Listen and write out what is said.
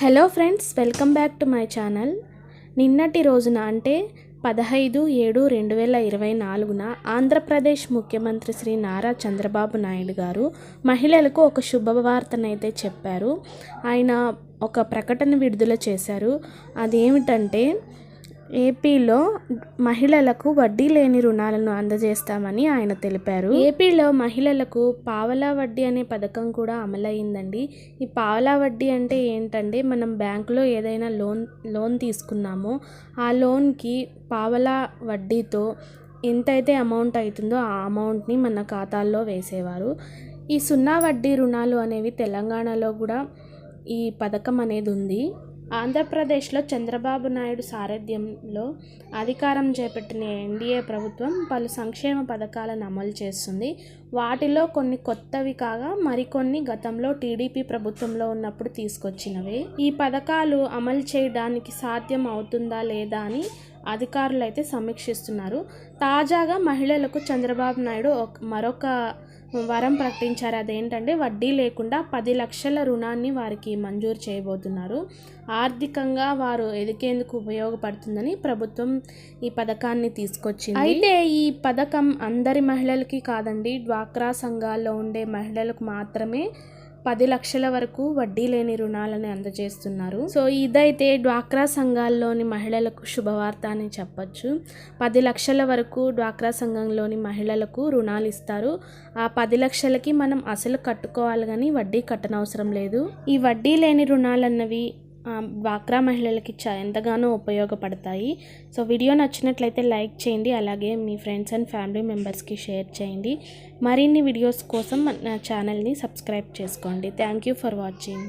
Hello friends, welcome back to my channel. నిన్నటి రోజున అంటే 15/7/2024 ఆంధ్రప్రదేశ్ ముఖ్యమంత్రి శ్రీ నారా చంద్రబాబు నాయుడు గారు మహిళలకు ఒక శుభవార్తనైతే చెప్పారు. ఆయన ఒక ప్రకటన విడుదల చేశారు. అదేమిటంటే ఏపీలో మహిళలకు వడ్డీ లేని రుణాలను అందజేస్తామని ఆయన తెలిపారు. ఏపీలో మహిళలకు పావలా వడ్డీ అనే పథకం కూడా అమలయ్యిందండి. ఈ పావలా వడ్డీ అంటే ఏంటంటే, మనం బ్యాంకులో ఏదైనా లోన్ తీసుకున్నామో ఆ లోన్కి పావలా వడ్డీతో ఎంతైతే అమౌంట్ అవుతుందో ఆ అమౌంట్ని మన ఖాతాల్లో వేసేవారు. ఈ సున్నా వడ్డీ రుణాలు అనేవి తెలంగాణలో కూడా ఈ పథకం అనేది ఉంది. ఆంధ్రప్రదేశ్లో చంద్రబాబు నాయుడు సారథ్యంలో అధికారం చేపట్టిన ఎన్డీఏ ప్రభుత్వం పలు సంక్షేమ పథకాలను అమలు చేస్తుంది. వాటిలో కొన్ని కొత్తవి కాగా మరికొన్ని గతంలో టీడీపీ ప్రభుత్వంలో ఉన్నప్పుడు తీసుకొచ్చినవి. ఈ పథకాలు అమలు చేయడానికి సాధ్యం అవుతుందా లేదా అని అధికారులు అయితే సమీక్షిస్తున్నారు. తాజాగా మహిళలకు చంద్రబాబు నాయుడు మరొక వరం ప్రకటించారు. అదేంటంటే, వడ్డీ లేకుండా 10 లక్షల రుణాన్ని వారికి మంజూరు చేయబోతున్నారు. ఆర్థికంగా వారు ఎదిగేందుకు ఉపయోగపడుతుందని ప్రభుత్వం ఈ పథకాన్ని తీసుకొచ్చింది. అయితే ఈ పథకం అందరి మహిళలకి కాదండి, డ్వాక్రా సంఘాల్లో ఉండే మహిళలకు మాత్రమే 10 లక్షల వరకు వడ్డీ లేని రుణాలను అందజేస్తున్నారు. సో ఇదైతే డ్వాక్రా సంఘాల్లోని మహిళలకు శుభవార్త అని చెప్పచ్చు. 10 లక్షల వరకు డ్వాక్రా సంఘంలోని మహిళలకు రుణాలు ఇస్తారు. ఆ 10 లక్షలకి మనం అసలు కట్టుకోవాలి కానీ వడ్డీ కట్టనవసరం లేదు. ఈ వడ్డీ లేని రుణాలన్నవి డ్వాక్రా మహిళలకి ఎంతగానో ఉపయోగపడతాయి. సో వీడియో నచ్చినట్లయితే లైక్ చేయండి, అలాగే మీ ఫ్రెండ్స్ అండ్ ఫ్యామిలీ మెంబర్స్కి షేర్ చేయండి. మరిన్ని వీడియోస్ కోసం నా ఛానల్ని సబ్స్క్రైబ్ చేసుకోండి. Thank you for watching.